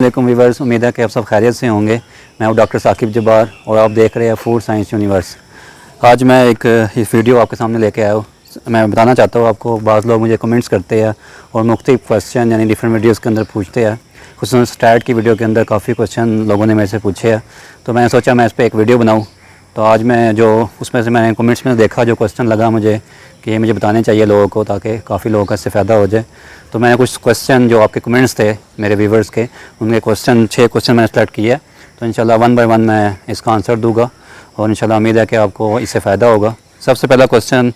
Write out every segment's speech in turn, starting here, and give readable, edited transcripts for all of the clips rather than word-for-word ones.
वालेकुम व्यूअर्स, उम्मीद है कि आप सब खैरियत से होंगे। मैं हूं डॉक्टर साकिब जब्बार और आप देख रहे हैं फूड साइंस यूनिवर्स। आज मैं एक वीडियो आपके सामने लेके आया हूँ। मैं बताना चाहता हूँ आपको, बाज़ लोग मुझे कमेंट्स करते हैं और मुख्तलिफ क्वेश्चन यानी डिफरेंट वीडियोज़ के अंदर पूछते हैं। खुसूसन स्टैट की वीडियो के अंदर काफ़ी क्वेश्चन लोगों ने मेरे से पूछे हैं, तो मैंने सोचा मैं इस पर एक वीडियो बनाऊँ। तो आज मैं जो उसमें से मैंने कमेंट्स में देखा, जो क्वेश्चन लगा मुझे कि ये मुझे बताने चाहिए लोगों को, ताकि काफ़ी लोगों का इससे फ़ायदा हो जाए। तो मैंने कुछ क्वेश्चन जो आपके कमेंट्स थे मेरे व्यूवर्स के, उनके 6 क्वेश्चन मैंने सेलेक्ट किए। तो इंशाल्लाह 1 बाय 1 मैं इसका आंसर दूंगा और इंशाल्लाह उम्मीद है कि आपको इससे फ़ायदा होगा। सबसे पहला क्वेश्चन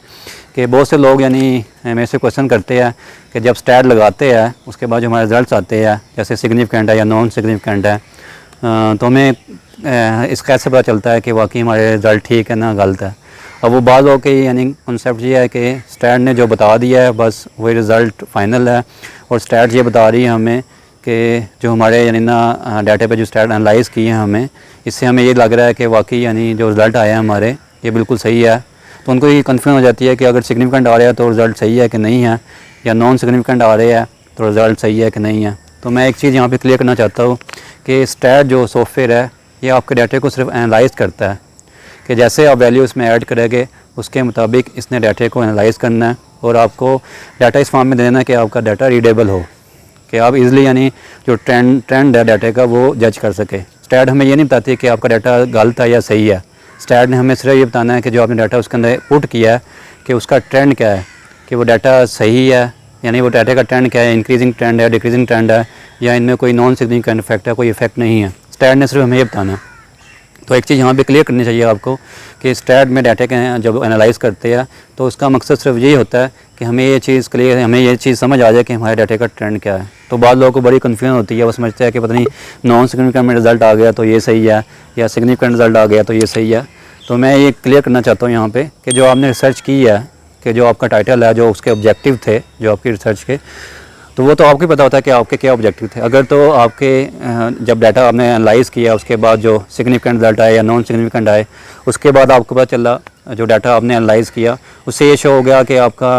कि बहुत से लोग यानी मेरे से क्वेश्चन करते हैं कि जब स्टैट लगाते हैं उसके बाद जो हमारे रिज़ल्ट आते हैं, जैसे सिग्निफिकेंट है या नॉन सिग्निफिकेंट है, तो हमें इस कैसे पता चलता है कि वाकई हमारे रिज़ल्ट ठीक है ना गलत है। अब वो बात हो कि यानी कॉन्सेप्ट ये है कि स्टैट ने जो बता दिया है बस वही रिज़ल्ट फ़ाइनल है, और स्टैट ये बता रही है हमें कि जो हमारे यानी ना डाटा पे जो स्टैट एनालाइज़ किए हैं हमें, इससे हमें ये लग रहा है कि वाकई यानी जो रिज़ल्ट आया है हमारे ये बिल्कुल सही है। तो उनको ये कन्फ्यूजन हो जाती है कि अगर सिग्निफिकेंट आ रहा है तो रिज़ल्ट सही है कि नहीं है, या नॉन सिग्निफिकेंट आ रहे हैं तो रिज़ल्ट सही है कि नहीं है। तो मैं एक चीज़ यहाँ पे क्लियर करना चाहता हूँ कि स्टैट जो सॉफ्टवेयर है ये आपके डाटे को सिर्फ एनालाइज़ करता है, कि जैसे आप वैल्यू इसमें ऐड करेंगे उसके मुताबिक इसने डाटे को एनालाइज़ करना है और आपको डाटा इस फॉर्म में देना है कि आपका डाटा रीडेबल हो, कि आप इजीली यानी जो ट्रेंड है डाटे का वो जज कर सके। स्टैट हमें ये नहीं बताती कि आपका डाटा गलत है या सही है। स्टैट ने हमें सिर्फ ये बताना है कि जो आपने डाटा उसके अंदर पुट किया है कि उसका ट्रेंड क्या है, कि वो डाटा सही है, यानी वो डाटे का ट्रेंड क्या है, इंक्रीजिंग ट्रेंड है, डिक्रीजिंग ट्रेंड है, या इनमें कोई नॉन सिग्निफिकेंट इफेक्ट है, कोई इफेक्ट नहीं है। स्टैट ने सिर्फ हमें ये बताना है। तो एक चीज़ यहाँ पे क्लियर करनी चाहिए आपको कि स्टैट में डाटा के जब एनालाइज़ करते हैं तो उसका मकसद सिर्फ यही होता है कि हमें ये चीज़ क्लियर है, हमें ये चीज़ समझ आ जाए कि हमारे डाटे का ट्रेंड क्या है। तो बाद लोगों को बड़ी कन्फ्यूजन होती है, वो समझते हैं कि पता नहीं नॉन सिग्निफिकेंट में रिज़ल्ट आ गया तो ये सही है, या सिग्निफिकेंट रिज़ल्ट आ गया तो ये सही है। तो मैं ये क्लियर करना चाहता हूँ यहाँ पर कि जो आपने रिसर्च की है, कि जो आपका टाइटल है, जो उसके ऑब्जेक्टिव थे जो आपकी रिसर्च के, तो वो तो आपको पता होता है कि आपके क्या ऑब्जेक्टिव थे। अगर तो आपके जब डाटा आपने एनालाइज़ किया उसके बाद जो सिग्निफिकेंट रिज़ल्ट आए या नॉन सिग्निफिकेंट आए, उसके बाद आपको पता चला जो डाटा आपने एनालाइज़ किया उससे ये शो हो गया कि आपका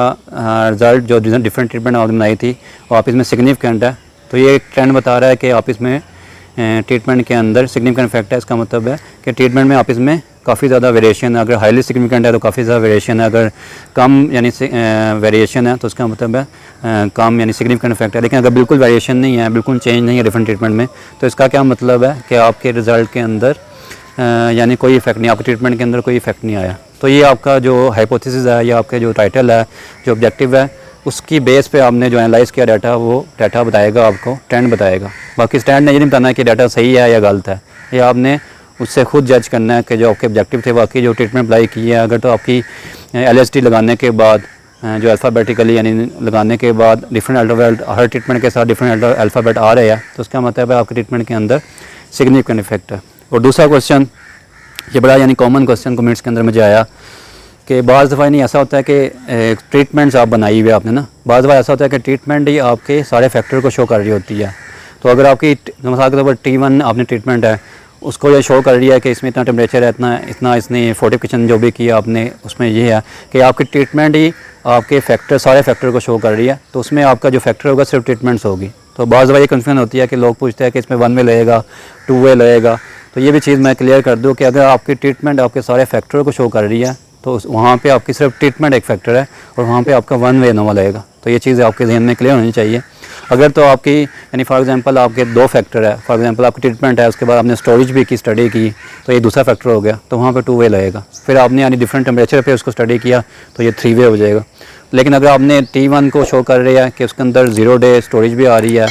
रिज़ल्ट जो डिफरेंट ट्रीटमेंट आपने बनाई थी वो आप इसमें सिग्निफिकेंट है, तो ये एक ट्रेंड बता रहा है कि आप इसमें ट्रीटमेंट के अंदर सिग्निफिकेंट इफेक्ट है। इसका मतलब है कि ट्रीटमेंट में आप इसमें काफ़ी ज़्यादा वेरिएशन है। अगर हाईली सिग्निफिकेंट है तो काफ़ी ज़्यादा वेरिएशन है, अगर कम यानी वेरिएशन है तो उसका मतलब है कम यानी सिग्निफिकेंट इफेक्ट है। लेकिन अगर बिल्कुल वेरिएशन नहीं है, बिल्कुल चेंज नहीं है डिफरेंट ट्रीटमेंट में, तो इसका क्या मतलब है कि आपके रिज़ल्ट के अंदर यानी कोई इफेक्ट नहीं, आपके ट्रीटमेंट के अंदर कोई इफेक्ट नहीं आया। तो ये आपका जो हाइपोथेसिस है या आपके जो टाइटल है, जो ऑब्जेक्टिव है, उसकी बेस पे आपने जो एनालाइज़ किया डाटा, वो डाटा बताएगा आपको, ट्रेंड बताएगा। बाकी स्टैंड ने ये नहीं बताना कि डाटा सही है या गलत है, ये आपने उससे खुद जज करना है कि जो आपके ऑब्जेक्टिव थे बाकी जो ट्रीटमेंट अप्लाई की है। अगर तो आपकी LSD लगाने के बाद जो अल्फ़ाबेटिकली यानी लगाने के बाद डिफरेंट अल्फ़ाबेट हर ट्रीटमेंट के साथ डिफरेंट अल्फ़ाबेट आ रहे हैं, तो उसका मतलब है आपके ट्रीटमेंट के अंदर सिग्निफिकेंट इफेक्ट है। और दूसरा क्वेश्चन, ये बड़ा यानी कॉमन क्वेश्चन कमेंट्स के अंदर मुझे आया कि बाज़ दफ़ा नहीं ऐसा होता है कि ट्रीटमेंट्स आप बनाई हुई आपने ना, बाज़ दफ़ा ऐसा होता है कि ट्रीटमेंट ही आपके सारे फैक्टर को शो कर रही होती है। तो अगर आपकी मिसाल के तौर पर T1 आपने ट्रीटमेंट है, उसको ये शो कर रही है कि इसमें इतना टेम्परेचर है, इतना इसने फोर्टिफिकेशन जो भी किया आपने, उसमें ये है कि आपकी ट्रीटमेंट ही आपके फैक्टर सारे फैक्टर को शो कर रही है, तो उसमें आपका जो फैक्टर होगा सिर्फ ट्रीटमेंट्स होगी। तो बाज़ दफ़ा ये कन्फ्यूजन होती है कि लोग पूछते हैं कि इसमें 1 वे लगेगा 2 वे लगेगा। तो ये भी चीज़ मैं क्लियर कर दूँ कि अगर आपकी ट्रीटमेंट आपके सारे फैक्टर को शो कर रही है तो वहाँ पे आपकी सिर्फ ट्रीटमेंट एक फैक्टर है और वहाँ पे आपका 1 वे नोवा लगेगा। तो ये चीज़ आपके जहन में क्लियर होनी चाहिए। अगर तो आपकी यानी फॉर एग्जांपल आपके 2 फैक्टर है, फॉर एग्जांपल आपकी ट्रीटमेंट है, उसके बाद आपने स्टोरेज भी की, स्टडी की, तो ये दूसरा फैक्टर हो गया, तो वहाँ पे 2 वे लगेगा। फिर आपने यानी डिफरेंट टेम्परेचर पे उसको स्टडी किया तो ये 3 वे हो जाएगा। लेकिन अगर आपने T1 को शो कर रहे हैं कि उसके अंदर 0 डे स्टोरेज भी आ रही है,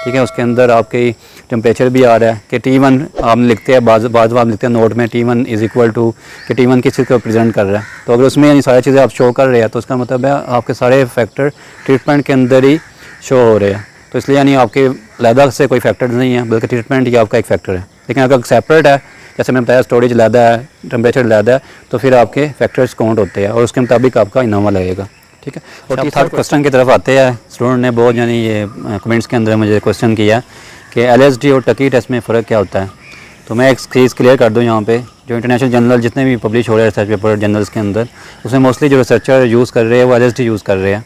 ठीक है, उसके अंदर आपकी टेम्परेचर भी आ रहा है, कि T1 आप लिखते हैं बाज़ आप लिखते हैं नोट में T1 इज़ इक्वल टू कि T1 किस चीज़ को प्रेजेंट कर रहा है। तो अगर उसमें यानी सारी चीज़ें आप शो कर रहे हैं तो उसका मतलब है आपके सारे फैक्टर ट्रीटमेंट के अंदर ही शो हो रहे हैं। तो इसलिए यानी आपके अलग से कोई फैक्टर नहीं है, बल्कि ट्रीटमेंट ही आपका एक फैक्टर है। लेकिन अगर सेपरेट है, जैसे मैंने बताया स्टोरेज अलग है, टेम्परेचर अलग है, तो फिर आपके फैक्टर्स काउंट होते हैं और उसके मुताबिक आपका इनामा लगेगा। ठीक है। और थर्ड क्वेश्चन की तरफ आते हैं। स्टूडेंट ने बहुत यानी ये कमेंट्स के अंदर मुझे क्वेश्चन किया कि LSD और टकी टेस्ट में फ़र्क क्या होता है। तो मैं एक चीज़ क्लियर कर दूं यहाँ पे, जो इंटरनेशनल जर्नल जितने भी पब्लिश हो रहे हैं रिसर्च पेपर जर्नल्स के अंदर, उसमें मोस्टली जो रिसर्चर यूज़ कर रहे हैं वो LSD यूज़ कर रहे हैं।